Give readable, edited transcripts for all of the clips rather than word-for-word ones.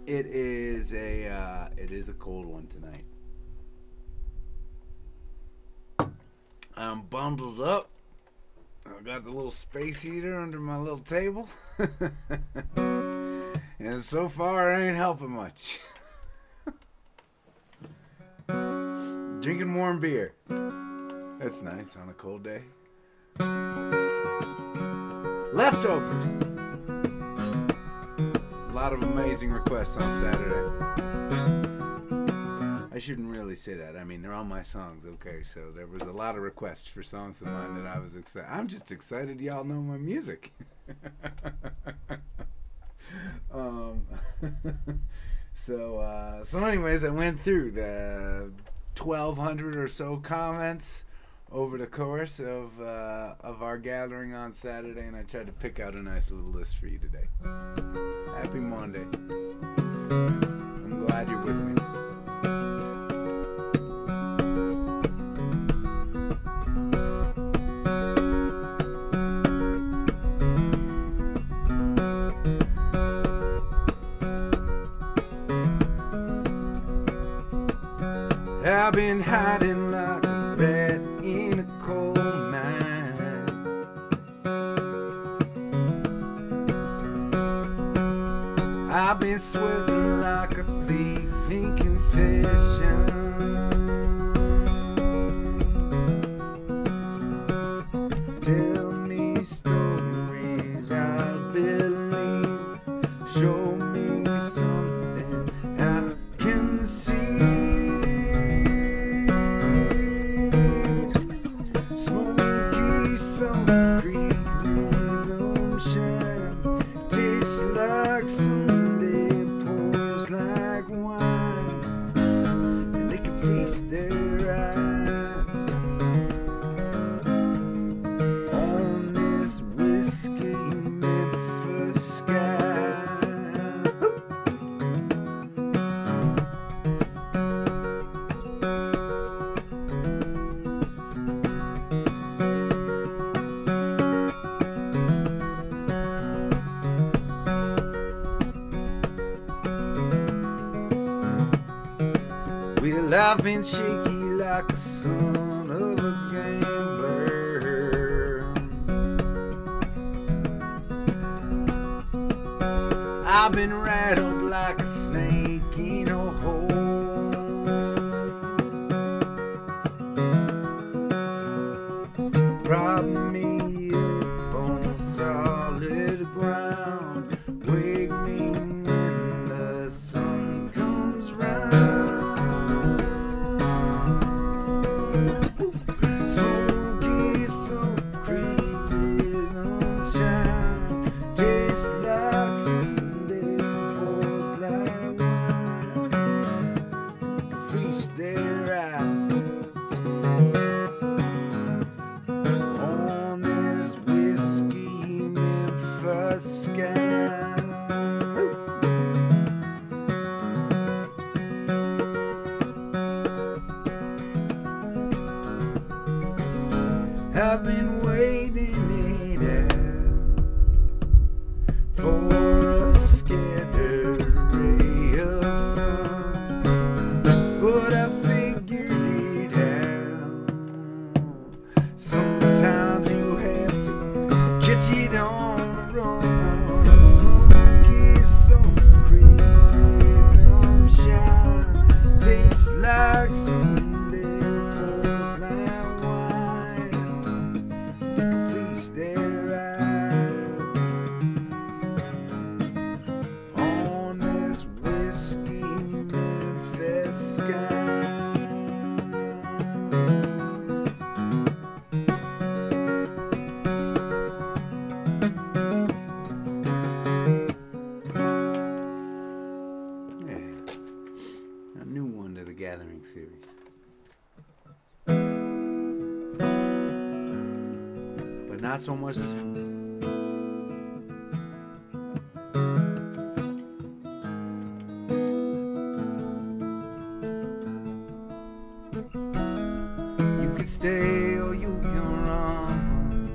It is a cold one tonight. I'm bundled up. I got the little space heater under my little table. And so far, it ain't helping much. Drinking warm beer. That's nice on a cold day. Leftovers. A lot of amazing requests on Saturday. I shouldn't really say that. I mean, they're all my songs, okay? So there was a lot of requests for songs of mine that I was excited. I'm just excited y'all know my music. So anyways, I went through the 1,200 or so comments over the course of our gathering on Saturday, and I tried to pick out a nice little list for you today. Happy Monday. I'm glad you're with me. I've been hiding like a rat in a coal mine. I've been sweating like a thief in confession. Tell me stories I believe. Show me something I can see. Like Sunday pours like wine, and they can feast their eyes on this whiskey Memphis sky. Well, I've been shaky like a son of a gambler. I've been rattled like a snake in a hole. Prop me up on solid ground. Wake me when the sun comes round. Smoky, so creepy, sunshine. Tastes like Sunday, pours like wine. Feast their eyes on this whiskey Memphis sky. I've been waiting it out for a scattered ray of sun, but I figured it out. Sometimes you have to catch it on the run. Smoky, so creepy, them shine. Tastes like Sunday, pours like wine. Their eyes on this whiskey Memphis sky. Yeah, a new one to the Gathering series. Not so much this one. You can stay or you can run.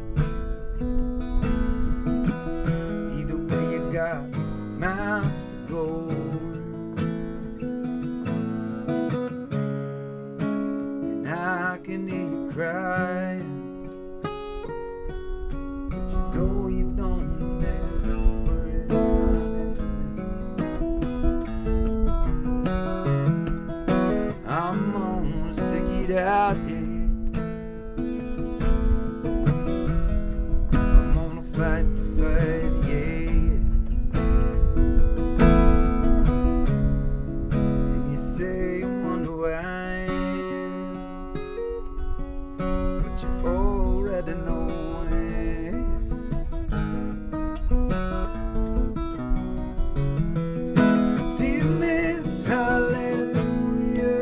Either way you got miles to go. can hear you crying. But you know you don't never worry about it. I'm gonna stick it out here. I'm gonna fight the fight, yeah. And you say you wonder why, but you already know it. Dear Miss Hallelujah,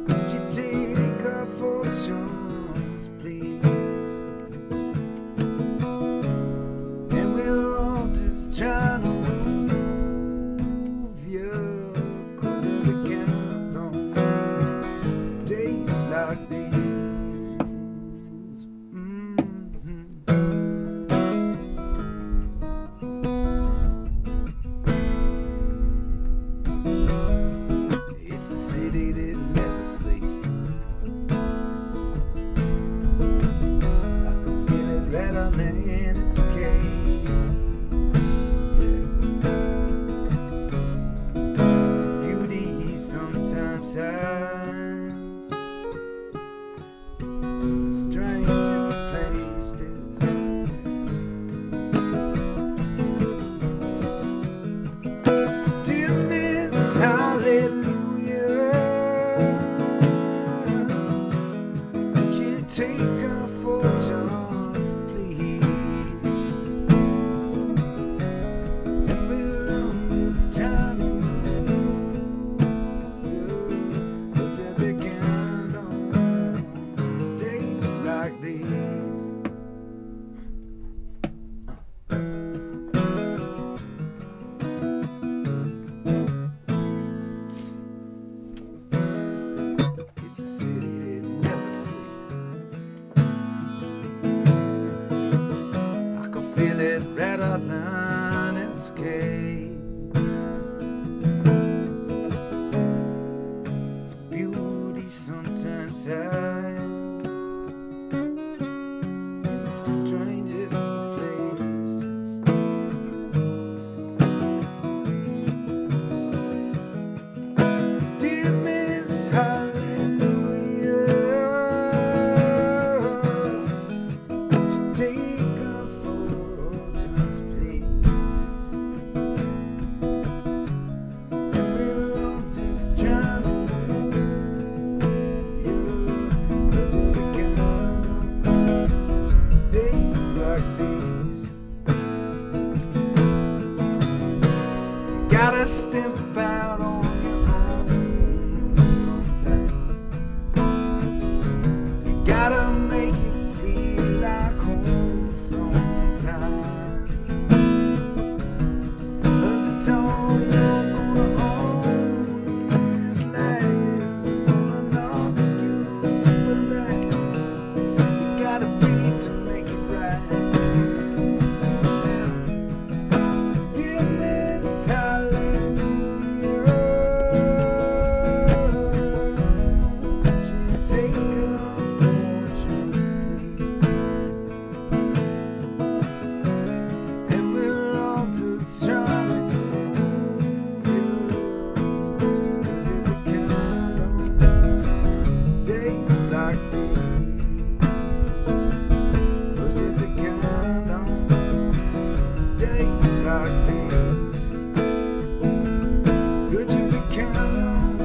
would you take our fortunes, please? And we're all just trying to move you, 'cause we count on days like these. It's a city that never sleeps. I can feel it rattling in its cage. Beauty sometimes hides the strangest of places. Dear Miss Hallelujah, would you take our fortunes, please? And we're always trying to move you, but you begin on days like these. It's a city that never sleeps. I can feel it rattling and scale. Beauty sometimes hides in the strangest of places. Dear Miss Hallelujah, would you take our fortunes, please? And we're all just trying to move you, but we can days like these. You gotta step out on your own sometime. You gotta make it feel like home sometimes. 'Cause it's all you're gonna own in this life. Gonna knock you up and down. You gotta beat to make it right. Dear Miss Hallelujah, would you take our fortunes, please? And we're all just trying to move you, 'cause you can count on days like these. But you can count on days like these. Could you be count on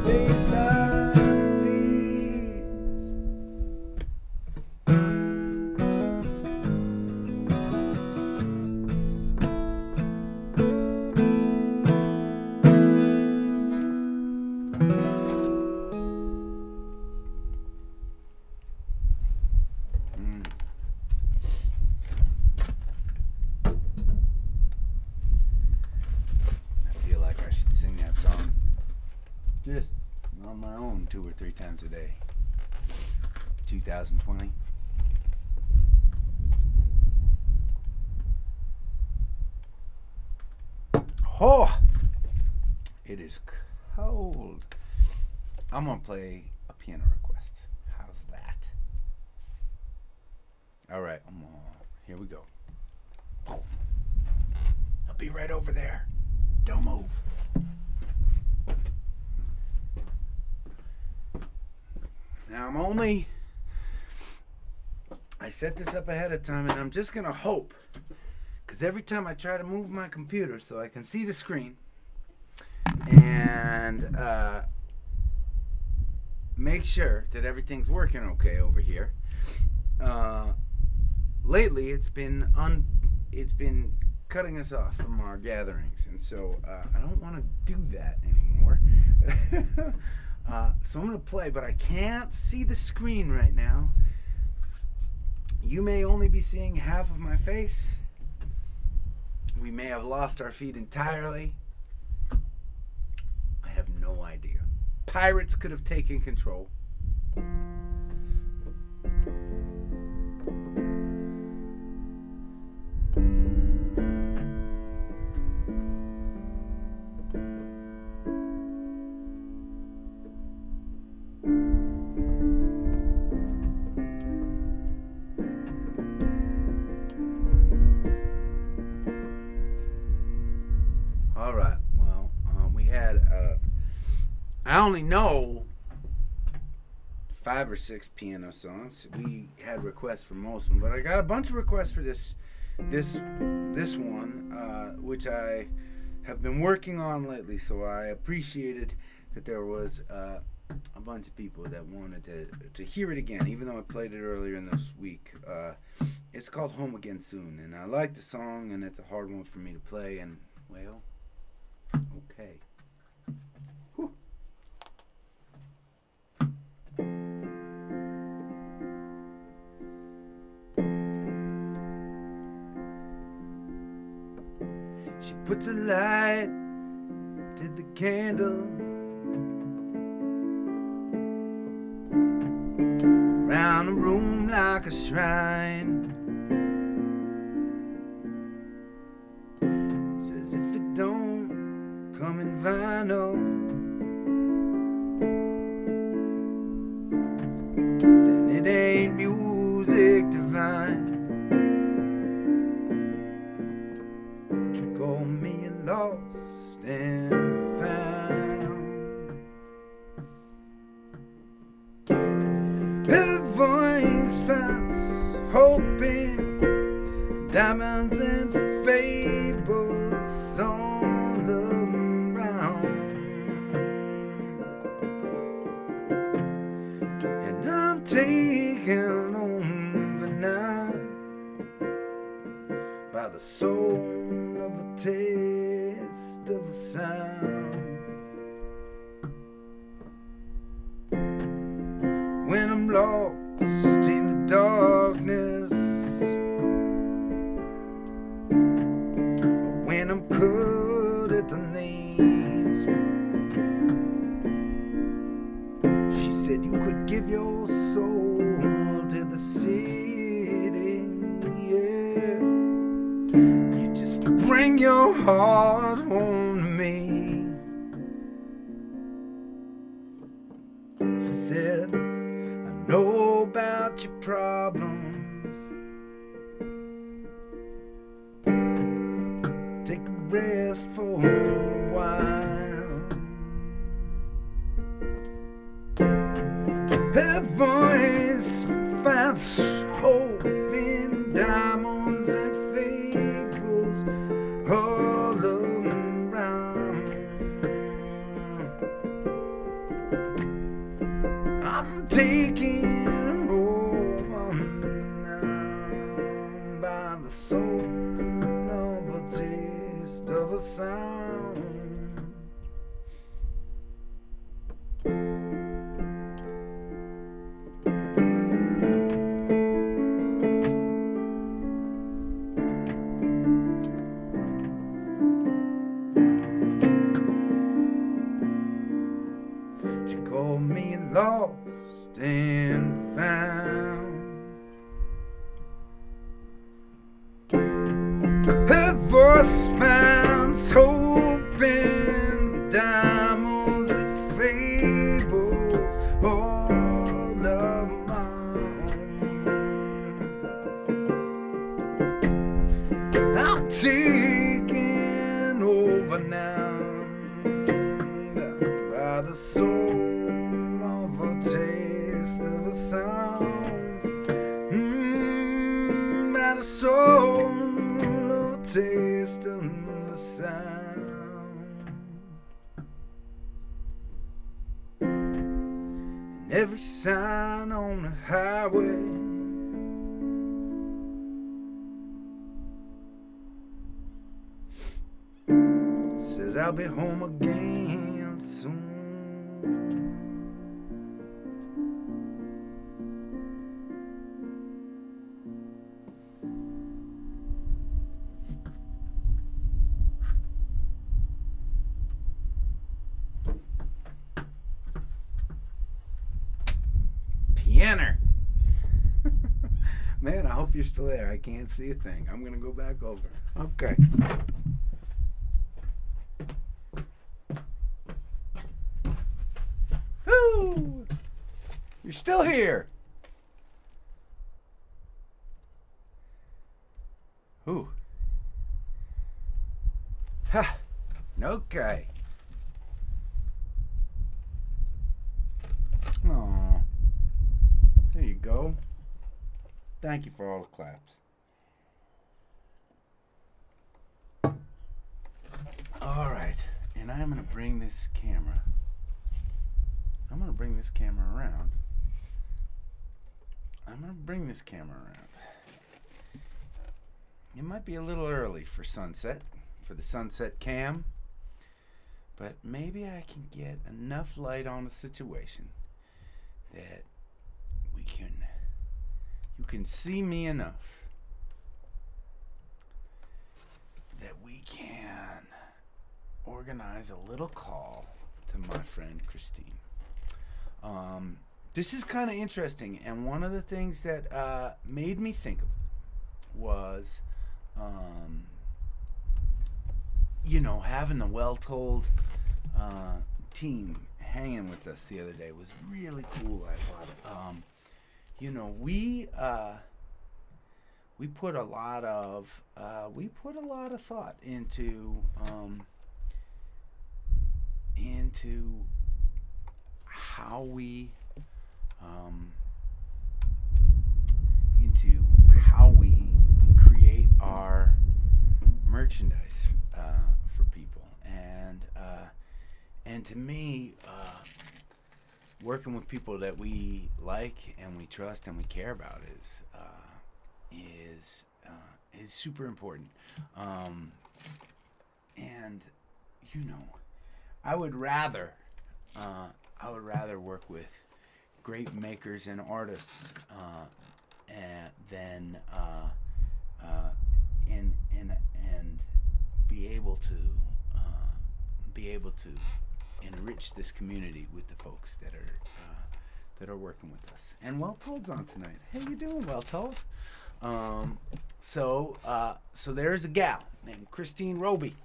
days like these? I feel like I should sing that song just on my own 2 or 3 times a day. 2020. Oh, it is hold. I'm going to play a piano request. How's that? All right, here we go. I'll be right over there. Don't move. Now I set this up ahead of time, and I'm just going to hope, because every time I try to move my computer so I can see the screen and make sure that everything's working okay over here. Lately, it's been cutting us off from our gatherings, and so I don't want to do that anymore. So I'm going to play, but I can't see the screen right now. You may only be seeing half of my face. We may have lost our feed entirely. I have no idea. Pirates could have taken control. All right. Well, we had. I only know 5 or 6 piano songs. We had requests for most of them, but I got a bunch of requests for this one, which I have been working on lately. So I appreciated that there was a bunch of people that wanted to hear it again, even though I played it earlier in this week. It's called Home Again Soon, and I like the song, and it's a hard one for me to play, and well, okay. Whew. She puts a light to the candle around the room like a shrine. Says if it don't come in vinyl, then it ain't music divine. She called me lost and found. Her voice finds hoping, diamonds and fables all around. And I'm taken over now by the soul of a taste of a sound. When I'm lost in the darkness, or when I'm cut at the knees, she said you could give your soul to the city, yeah. You just bring your heart home to me. She said, I know about your problems. Take a rest for a while. Her voice finds hope in diamonds and fables all around. I'm taking over now by the soul of a taste of a sound. She called me lost and found. Her voice finds hope in diamonds taken over now by the soul of a taste of a sound. By the soul of a taste of the sound. And every sign on the highway says I'll be home again soon. Pianer. Man, I hope you're still there. I can't see a thing. I'm gonna go back over. Okay. You're still here. Ooh. Ha. Okay. Aw. There you go. Thank you for all the claps. All right. And I'm going to bring this camera. Around. It might be a little early for sunset, for the sunset cam, but maybe I can get enough light on the situation that you can see me enough that we can organize a little call to my friend Christine. This is kind of interesting, and one of the things that made me think of it was, having the well-told team hanging with us the other day was really cool. I thought, we put a lot of thought into how we create our merchandise for people, and to me, working with people that we like and we trust and we care about is super important. And I would rather work with great makers and artists than and be able to enrich this community with the folks that are working with us. And Well Told's on tonight. How you doing, Well Told? So there's a gal named Christine Roby,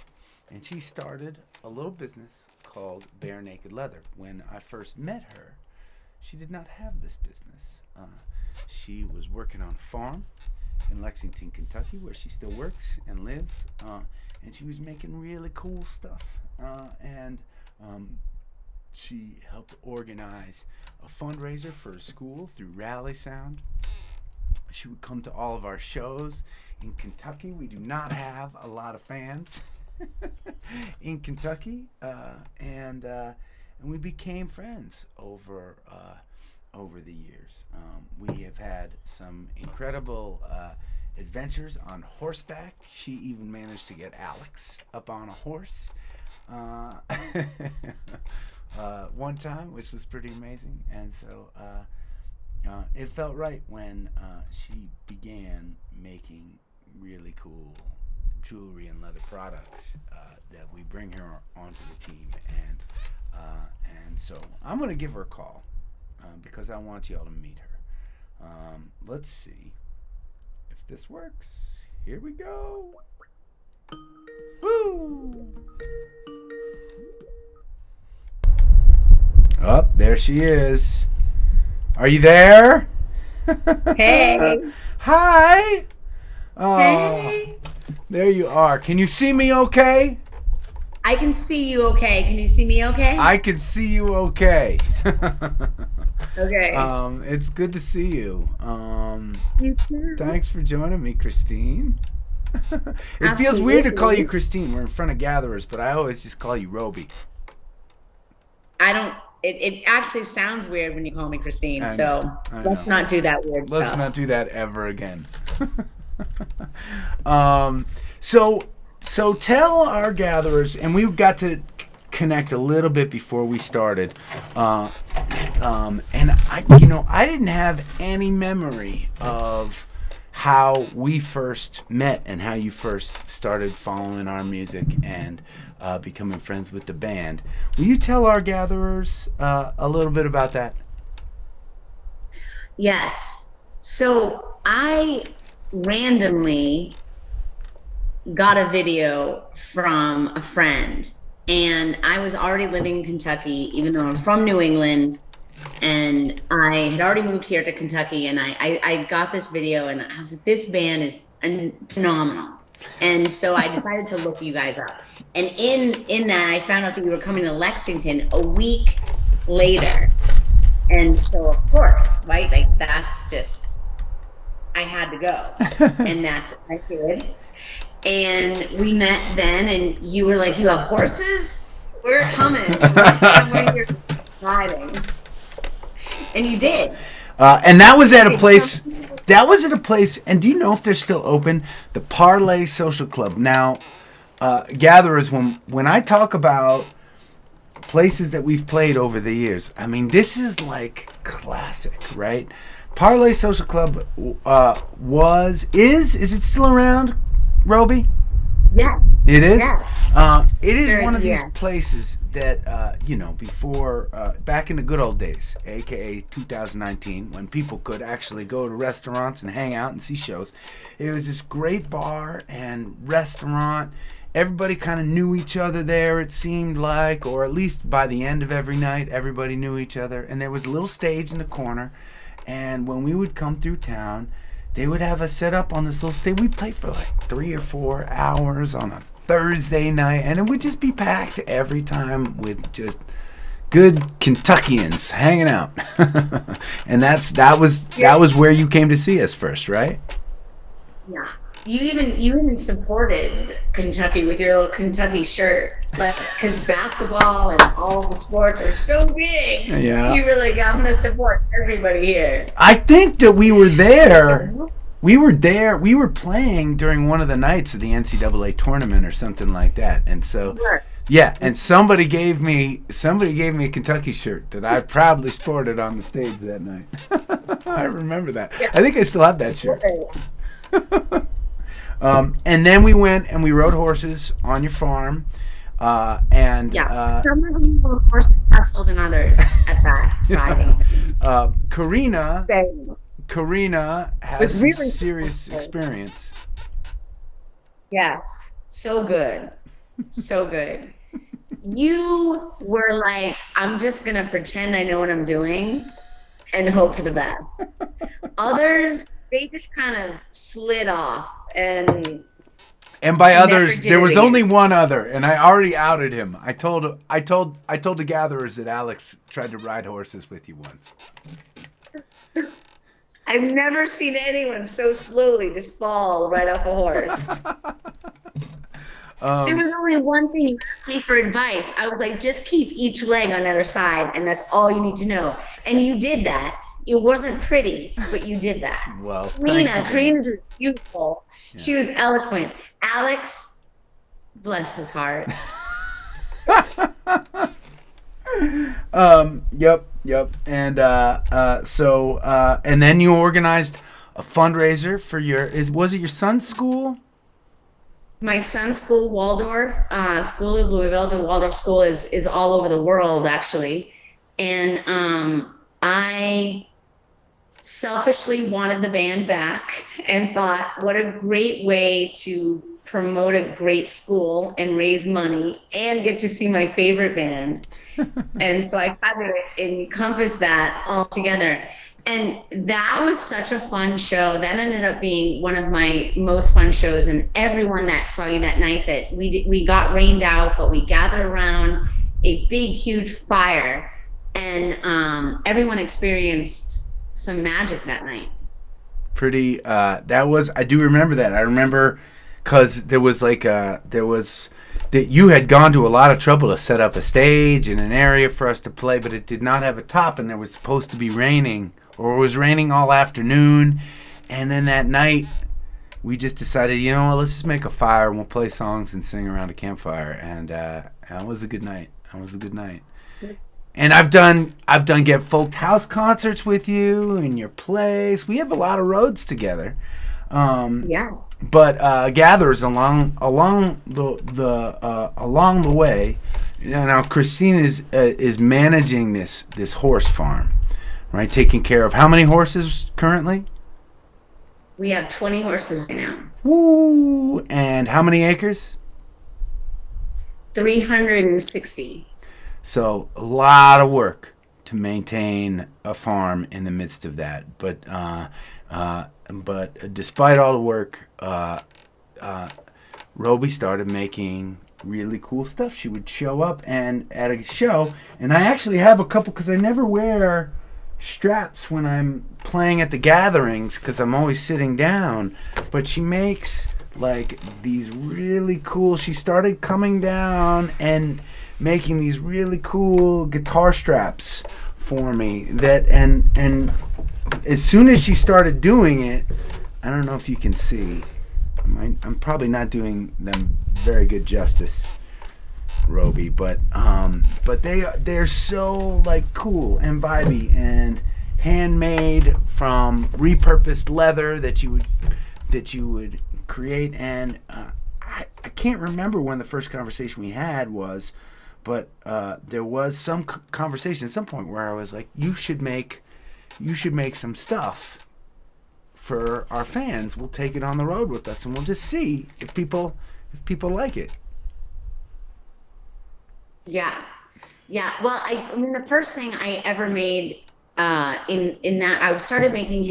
and she started a little business called Bare Naked Leather. When I first met her, she did not have this business. She was working on a farm in Lexington, Kentucky, where she still works and lives, and she was making really cool stuff. And she helped organize a fundraiser for a school through Rally Sound. She would come to all of our shows. In Kentucky, we do not have a lot of fans in Kentucky, and we became friends over the years. We have had some incredible adventures on horseback. She even managed to get Alex up on a horse one time, which was pretty amazing. And so it felt right when she began making really cool jewelry and leather products that we bring her onto the team. And so I'm going to give her a call because I want y'all to meet her. Let's see if this works. Here we go. Woo! Oh, there she is. Are you there? Hey. Hi. Oh, Hey. There you are. Can you see me okay? I can see you okay. Can you see me okay? I can see you okay. Okay. It's good to see you. You too. Thanks for joining me, Christine. It feels weird to call you Absolutely. Christine. We're in front of gatherers, but I always just call you Roby. I don't, it actually sounds weird when you call me Christine. I know. So I let's know. not do that weird Let's not stuff. do that ever again. um, so so tell our gatherers, and we got to connect a little bit before we started. And I didn't have any memory of how we first met and how you first started following our music and becoming friends with the band. Will you tell our gatherers a little bit about that? Yes. So I randomly got a video from a friend, and I was already living in Kentucky, even though I'm from New England. And I had already moved here to Kentucky, and I got this video, and I was like, this band is phenomenal. And so I decided to look you guys up. And in that, I found out that you were coming to Lexington a week later. And so, of course, right, like that's just, I had to go. And that's what I did. And we met then, and you were like, you have horses? We're coming. And we're here riding. And you did. And that was at a Okay, place. That was at a place. And do you know if they're still open? The Parlay Social Club. Now, gatherers, when I talk about places that we've played over the years, I mean, this is like classic, right? Parlay Social Club is it still around, Roby? Yeah. It is. Yes. It is Sure, one of these yeah. places that before back in the good old days, aka 2019, when people could actually go to restaurants and hang out and see shows. It was this great bar and restaurant. Everybody kind of knew each other there, it seemed like, or at least by the end of every night, everybody knew each other. And there was a little stage in the corner. And when we would come through town, they would have us set up on this little stage. We'd play for like 3 or 4 hours on a Thursday night, and it would just be packed every time with just good Kentuckians hanging out. And that was where you came to see us first, right? Yeah. You even supported Kentucky with your little Kentucky shirt, like because basketball and all the sports are so big. Yeah. You really got to support everybody here. I think that we were there. So, We were there. We were playing during one of the nights of the NCAA tournament or something like that, and so sure. yeah. And somebody gave me a Kentucky shirt that I proudly sported on the stage that night. I remember that. Yeah. I think I still have that shirt. And then we went and we rode horses on your farm, and Yeah, some of you were more successful than others at that riding. Karina So, Karina has was some really serious successful. experience. Yes, so good. So good. You were like, I'm just going to pretend I know what I'm doing and hope for the best. Others, they just kind of slid off and And by never others, did there it was again. only one other, and I already outed him. I told the gatherers that Alex tried to ride horses with you once. I've never seen anyone so slowly just fall right off a horse. There was only one thing you asked me for advice. I was like, just keep each leg on the other side, and that's all you need to know. And you did that. It wasn't pretty, but you did that. Well, Karina was beautiful. Yeah. She was eloquent. Alex, bless his heart. Yep. And and then you organized a fundraiser for was it your son's school? My son's school, Waldorf School of Louisville. The Waldorf School is all over the world, actually. And I selfishly wanted the band back and thought, what a great way to promote a great school and raise money and get to see my favorite band. And so I tried to encompass that all together. And that was such a fun show. That ended up being one of my most fun shows. And everyone that saw you that night, that we got rained out, but we gathered around a big, huge fire, and everyone experienced some magic that night. Pretty. That was. I do remember that. I remember because there was that you had gone to a lot of trouble to set up a stage and an area for us to play, but it did not have a top, and there was supposed to be raining, or it was raining all afternoon. And then that night, we just decided, you know what, let's just make a fire and we'll play songs and sing around a campfire. And that was a good night. That was a good night. And I've done Get Folk House concerts with you in your place. We have a lot of roads together. Yeah. But gatherers along the way. Now Christine is managing this horse farm, right? Taking care of how many horses currently? We have 20 horses right now. Woo! And how many acres? 360. So a lot of work to maintain a farm in the midst of that. But despite all the work, Roby started making really cool stuff. She would show up and at a show, and I actually have a couple because I never wear straps when I'm playing at the gatherings because I'm always sitting down. But she makes like these really cool. She started coming down and making these really cool guitar straps for me. That and as soon as she started doing it, I don't know if you can see. I'm probably not doing them very good justice, Roby, but they're so like cool and vibey and handmade from repurposed leather that you would create. And I can't remember when the first conversation we had was, but there was some conversation at some point where I was like, you should make some stuff for our fans. We'll take it on the road with us and we'll just see if people like it. Yeah. Well, I mean, the first thing I ever made in that, I started making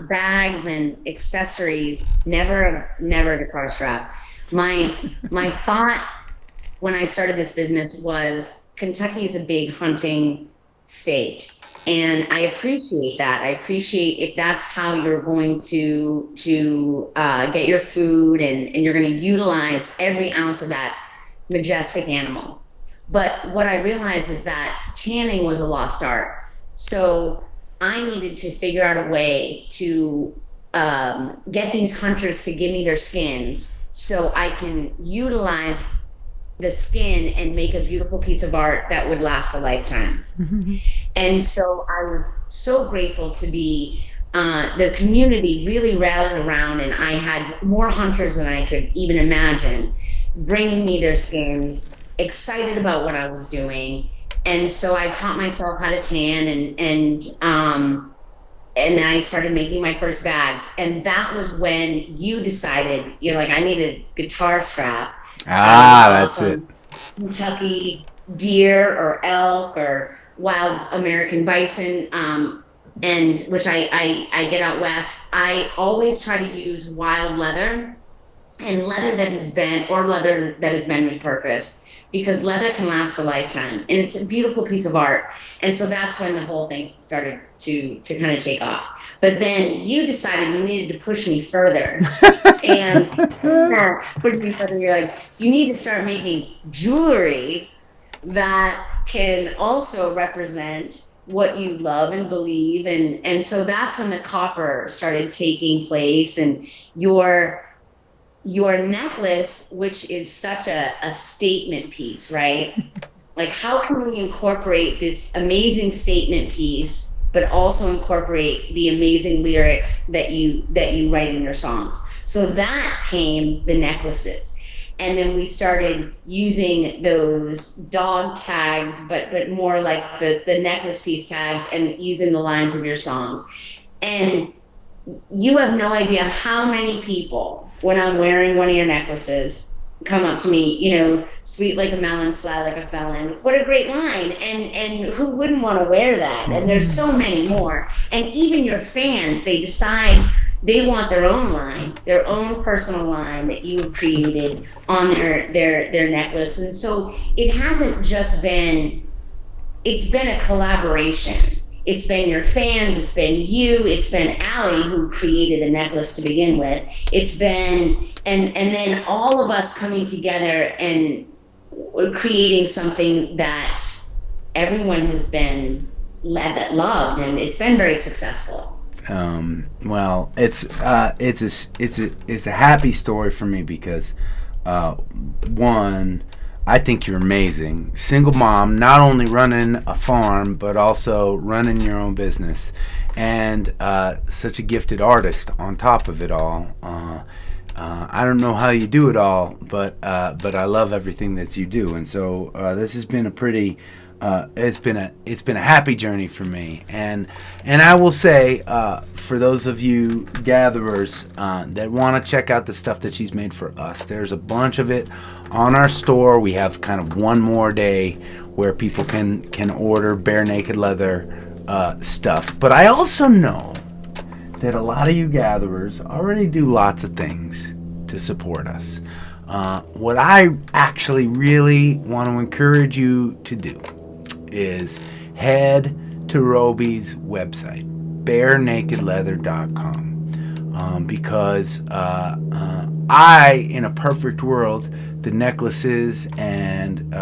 bags and accessories. Never a guitar strap. My thought when I started this business was Kentucky is a big hunting state. And I appreciate that. I appreciate if that's how you're going to get your food and you're going to utilize every ounce of that majestic animal. But what I realized is that tanning was a lost art. So I needed to figure out a way to get these hunters to give me their skins so I can utilize the skin and make a beautiful piece of art that would last a lifetime. And so I was so grateful to be, the community really rallied around, and I had more hunters than I could even imagine bringing me their skins, excited about what I was doing. And so I taught myself how to tan, and then I started making my first bags. And that was when you decided, you're like, I need a guitar strap. That's it. Kentucky deer or elk or wild American bison, and which I get out west. I always try to use wild leather and leather that has been repurposed, because leather can last a lifetime, and it's a beautiful piece of art. And so that's when the whole thing started to kind of take off. But then you decided you needed to push me further. And push me further. You're like, you need to start making jewelry that can also represent what you love and believe. And so that's when the copper started taking place, and your necklace, which is such a statement piece, right? Like, how can we incorporate this amazing statement piece, but also incorporate the amazing lyrics that you write in your songs? So that came the necklaces. And then we started using those dog tags, but more like the necklace piece tags, and using the lines of your songs. And you have no idea how many people, when I'm wearing one of your necklaces, come up to me, sweet like a melon, sly like a felon. What a great line. And who wouldn't want to wear that? And there's so many more. And even your fans, they decide they want their own line, their own personal line that you created on their necklace. And so it hasn't just been, it's been a collaboration. It's been your fans, it's been you, it's been Allie who created the necklace to begin with. It's been, and then all of us coming together and creating something that everyone has been loved, and it's been very successful. Well, it's a happy story for me because one, I think you're amazing. Single mom, not only running a farm, but also running your own business. And such a gifted artist on top of it all. I don't know how you do it all, but I love everything that you do. And so this has been a pretty... it's been a happy journey for me, and I will say for those of you gatherers that want to check out the stuff that she's made for us, there's a bunch of it on our store. We have kind of one more day where people can order Bare Naked Leather stuff. But I also know that a lot of you gatherers already do lots of things to support us. What I actually really want to encourage you to do is head to Roby's website, barenakedleather.com, because in a perfect world, the necklaces and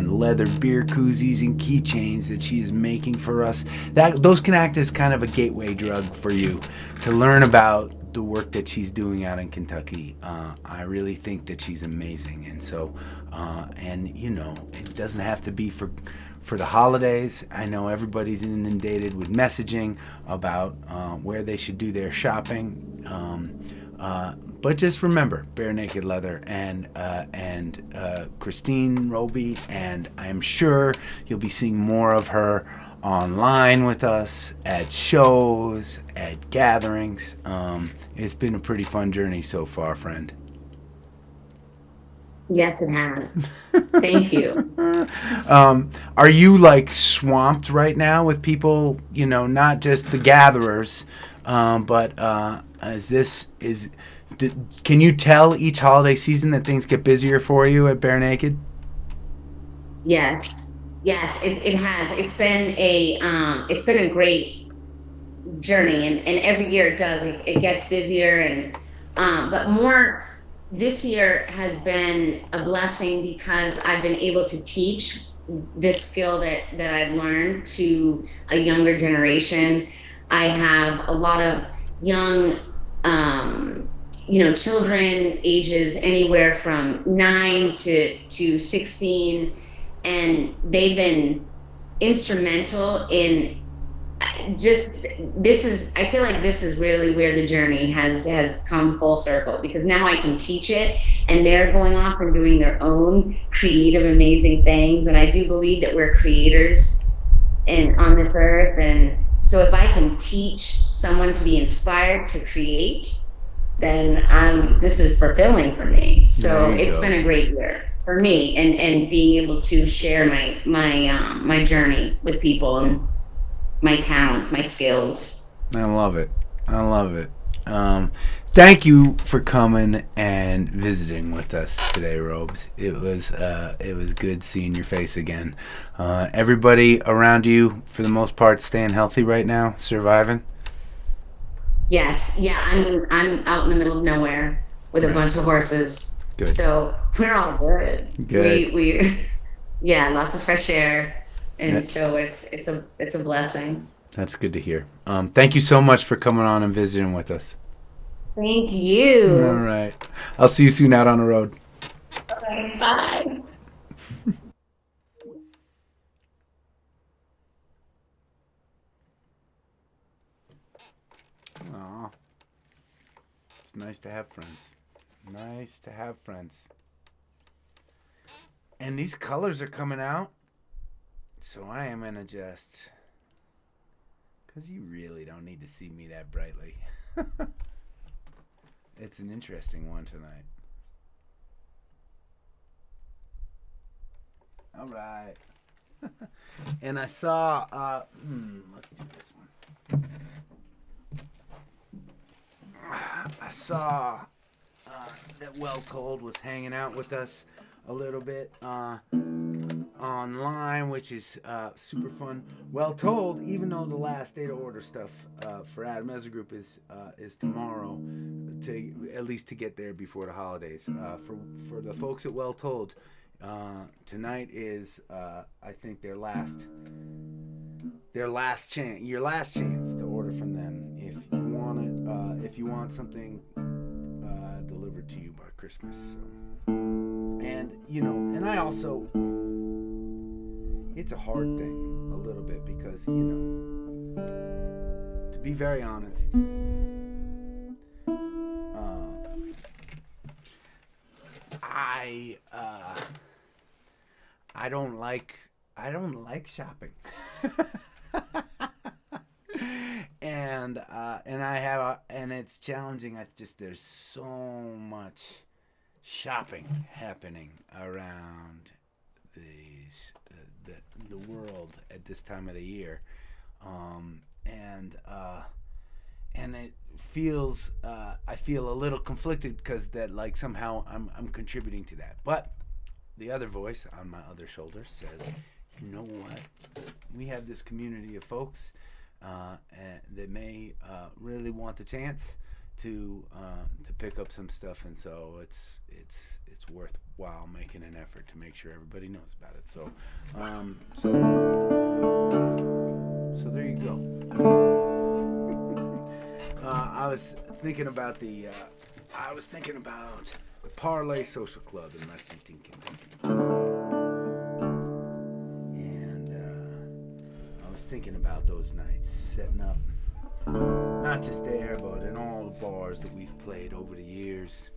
leather beer koozies and keychains that she is making for us, those can act as kind of a gateway drug for you to learn about the work that she's doing out in Kentucky. I really think that she's amazing, and so it doesn't have to be for the holidays. I know everybody's inundated with messaging about where they should do their shopping, but just remember Bare Naked Leather and Christine Roby, and I'm sure you'll be seeing more of her online with us at shows, at gatherings. It's been a pretty fun journey so far, friend. Yes, it has. Thank you. Are you like swamped right now with people, not just the gatherers, but can you tell each holiday season that things get busier for you at Bare Naked? Yes, it has. It's been a great journey, and every year it does. It gets busier, and but more. This year has been a blessing because I've been able to teach this skill that I've learned to a younger generation. I have a lot of young, children ages anywhere from 9 to 16, and they've been instrumental in I feel like this is really where the journey has come full circle, because now I can teach it and they're going off and doing their own creative, amazing things. And I do believe that we're creators on this earth. And so if I can teach someone to be inspired to create, then this is fulfilling for me. So it's been a great year for me, and being able to share my journey with people and my talents, my skills. I love it. Thank you for coming and visiting with us today, Robes. It was good seeing your face again. Everybody around you, for the most part, staying healthy right now, surviving? Yes. Yeah. I mean, I'm out in the middle of nowhere with a bunch of horses. Good. So we're all good. Good. We lots of fresh air. And so it's a blessing. That's good to hear. Thank you so much for coming on and visiting with us. Thank you. All right. I'll see you soon out on the road. Okay, bye. Aw. It's nice to have friends. And these colors are coming out. So I am going to because you really don't need to see me that brightly. It's an interesting one tonight. All right. And I saw, let's do this one. I saw that Well Told was hanging out with us a little bit online, which is super fun. Well Told, even though the last day to order stuff for Adam Ezra Group is tomorrow, at least to get there before the holidays. For the folks at Well Told, tonight is I think your last chance to order from them if you want it. If you want something delivered to you by Christmas. So. And, and I also, it's a hard thing a little bit because, to be very honest, I don't like shopping. And it's challenging. There's so much shopping happening around the world at this time of the year, and it feels I feel a little conflicted because that like somehow I'm contributing to that, but the other voice on my other shoulder says, you know what, we have this community of folks that may really want the chance to pick up some stuff, and so it's worthwhile making an effort to make sure everybody knows about it. So so there you go. I was thinking about the Parlay Social Club in Lexington, Kentucky, and I was thinking about those nights setting up. Not just there, but in all the bars that we've played over the years.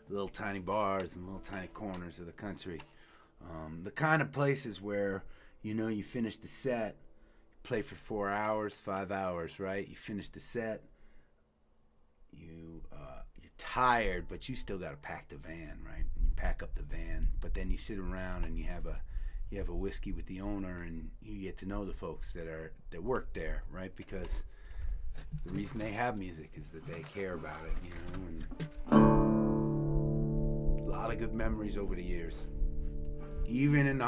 Little tiny bars and little tiny corners of the country. The kind of places where, you finish the set, play for 4 hours, 5 hours, right? You finish the set, you're tired, but you still got to pack the van, right? You pack up the van, but then you sit around and you have a whiskey with the owner, and you get to know the folks that work there, right? Because the reason they have music is that they care about it, and a lot of good memories over the years, even in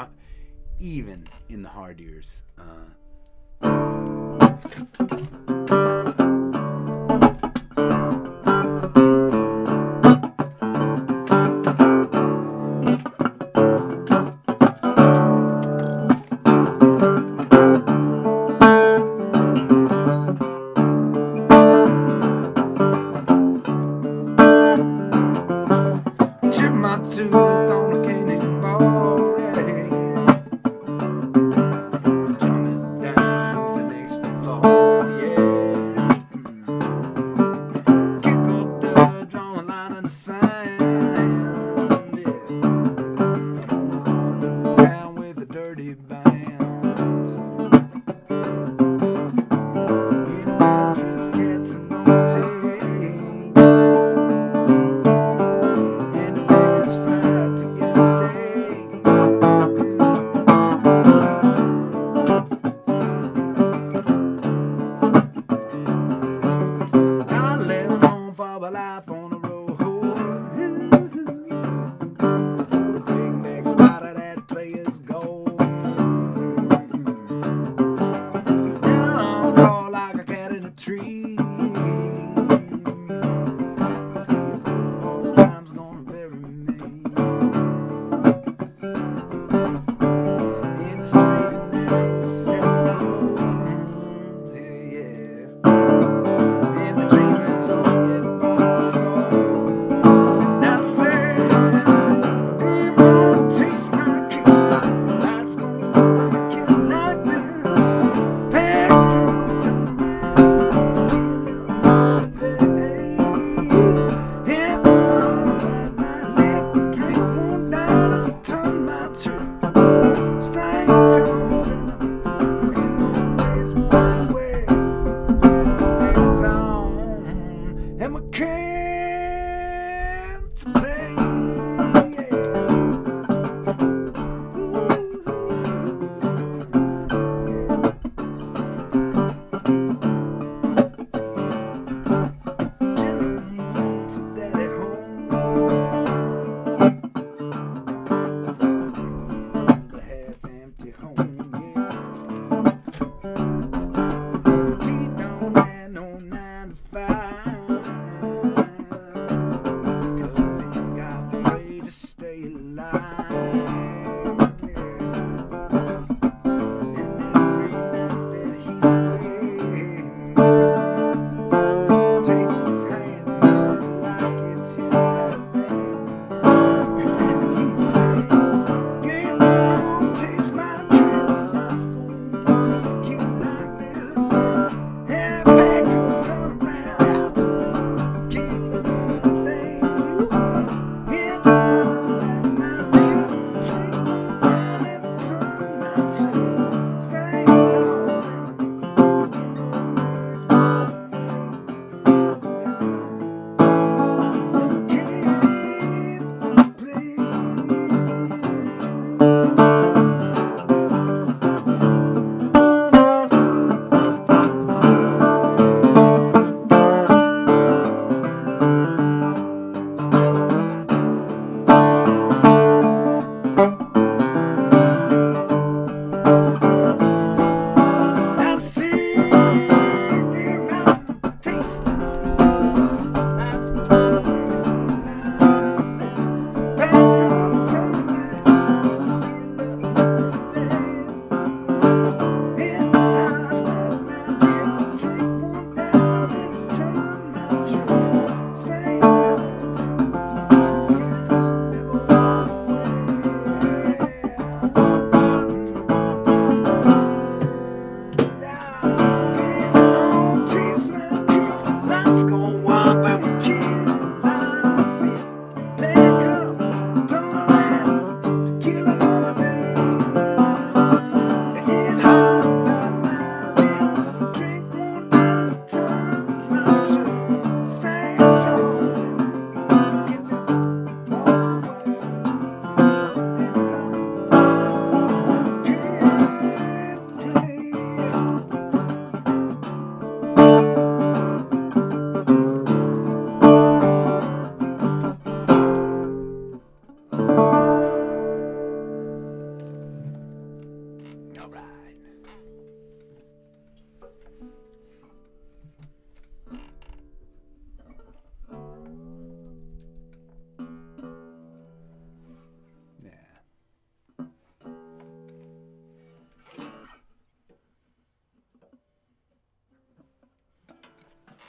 the hard years. Chip my tooth on a cannonball, yeah. Johnny's dimes and next to fall, yeah. Kick up the drawing line and the sign, yeah. All through town with a dirty band. In waitress, cats and bones, and the biggest fight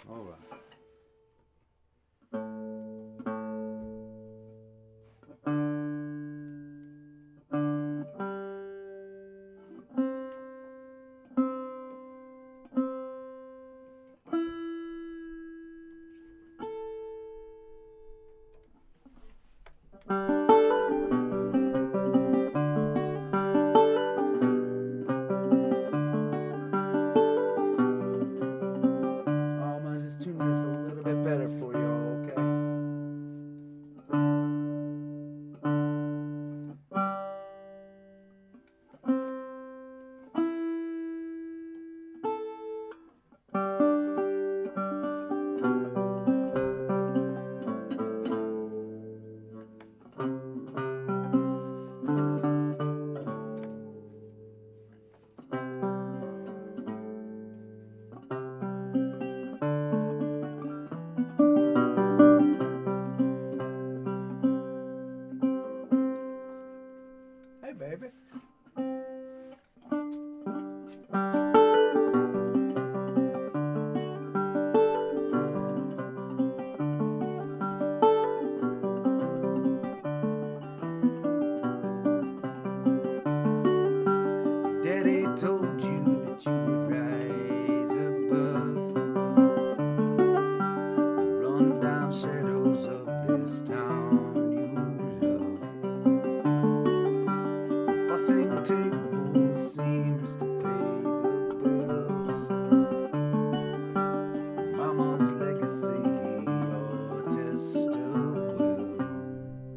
All right. I'm gonna just tune this a little bit better for y'all, okay? Hey, baby. Daddy told you that you would rise above the rundown shadows of this town you love. Bussing table seems to pay the bills. Mama's legacy, your test of will.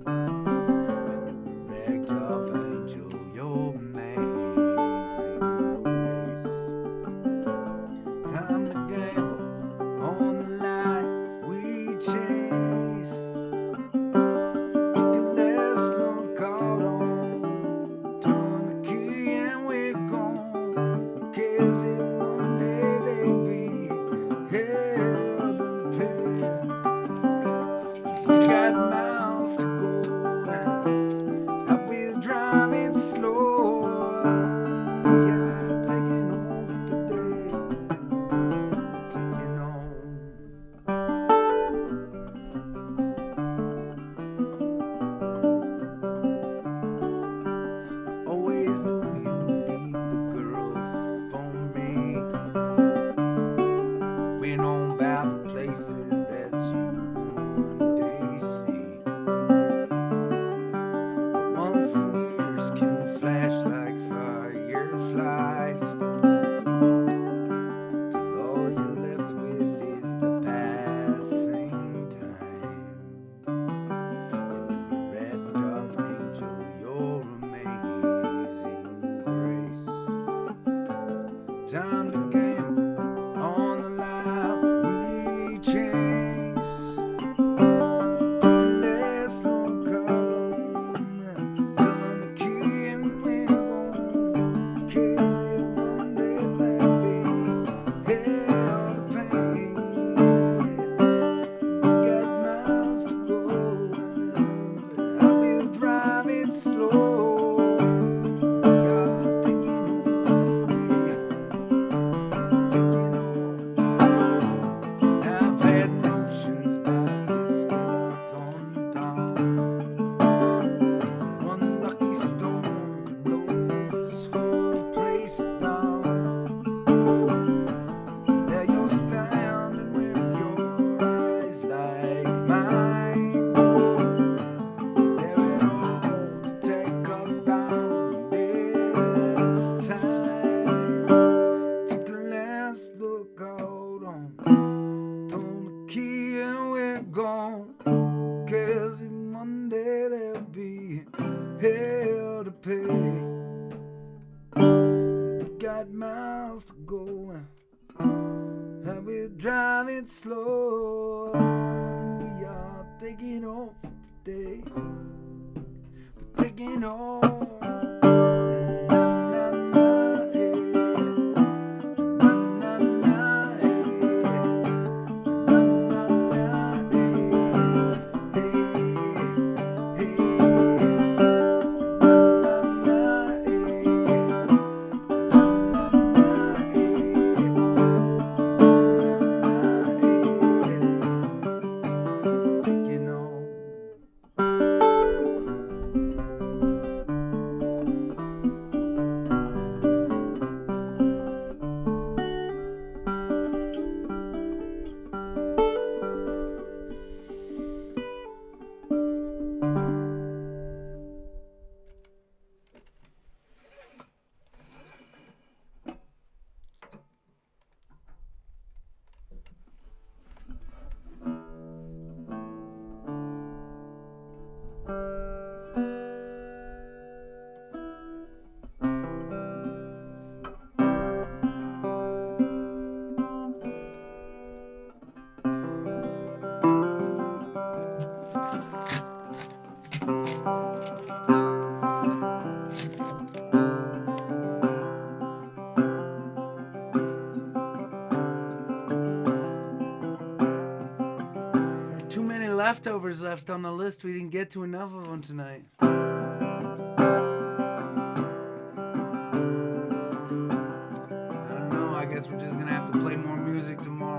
And you ragged up angel, your amazing grace. Time to gamble on the life we chase. always knew you'd be the girl for me. We know about the places that you one day see. But months and years can flash like fireflies, till all you're left with is the passing time. And you're wrapped up, angel, your amazing grace. Time to gamble on the life we chase. Last long call on, turn the key and we're gone. Crazy one day that be hell to pay. We got miles to go, and I will drive it slow. We are taking off today, taking off. I've had notions about this skeleton town. One lucky storm could blow this whole place down. There you're standing with your eyes like mine. They're at all to take us down this time. Take a last look out on, turn the key and we're gone. 'Cause Monday there'll be hell to pay. We got miles to go, and we'll drive it slow. We are taking off today. We're taking off. Na, na, na, eh. Na, na, na, eh. Na, na, na, eh. Hey, hey. Na, na, eh. Na, na, eh. Taking on. Too many leftovers left on the list. We didn't get to enough of them tonight. I don't know. I guess we're just gonna have to play more music tomorrow.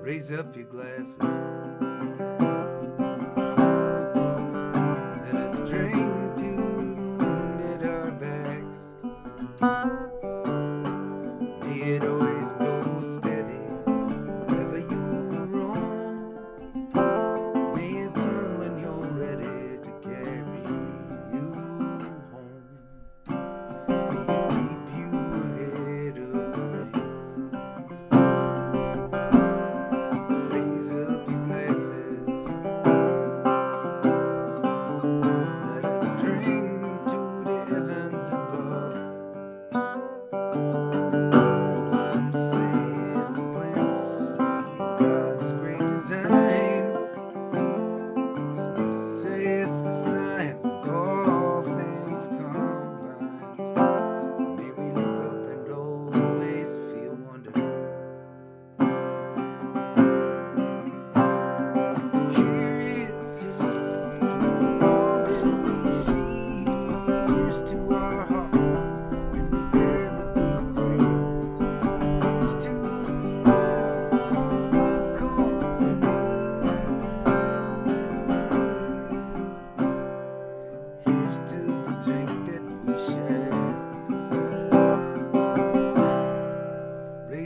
Raise up your glasses. Let us drink to the wind at our backs. May it always blow steady wherever you roam. May it turn when you're ready to carry you home. May it keep you ahead of the rain. Raise up your glasses.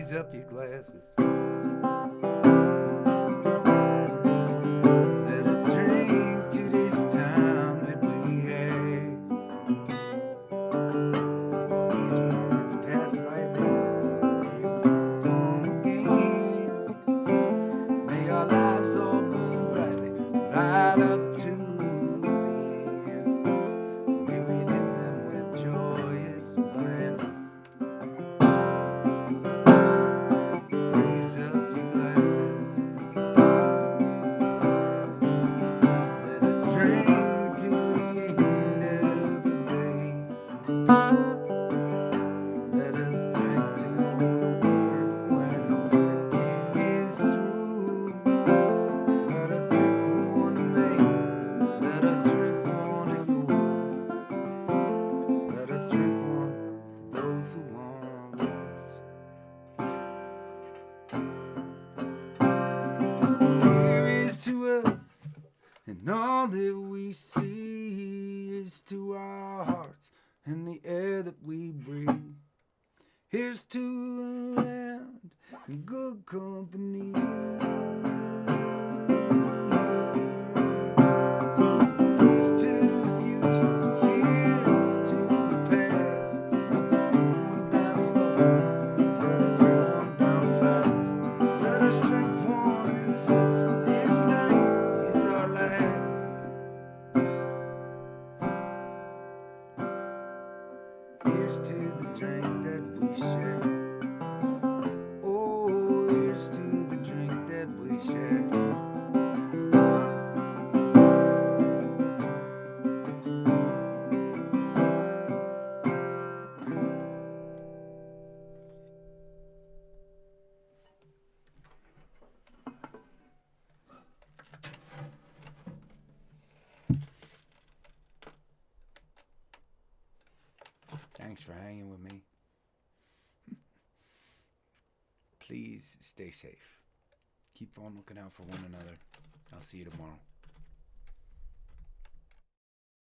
Raise up your glasses. Let us drink to this time that we had. All these moments pass lightly, they won't come again. May our lives all burn brightly, right up to the end. May we live them with joyous abandon. Raise up your glasses. Let us drink to the end of the day. Let us drink to the work when the working is through. Let us drink one to me. Let us drink one to you. Let us drink one to those who want with us. Here is to us, and all that we see is to our hearts and the air that we breathe. Here's to the land and good company. Here's to the future. Here's to the past. Let us drink one down slow. Let us drink one down fast. Let us drink one as if this night is our last. Here's to the drink that we share. Oh, here's to the drink that we share. Thanks for hanging with me. Please stay safe. Keep on looking out for one another. I'll see you tomorrow.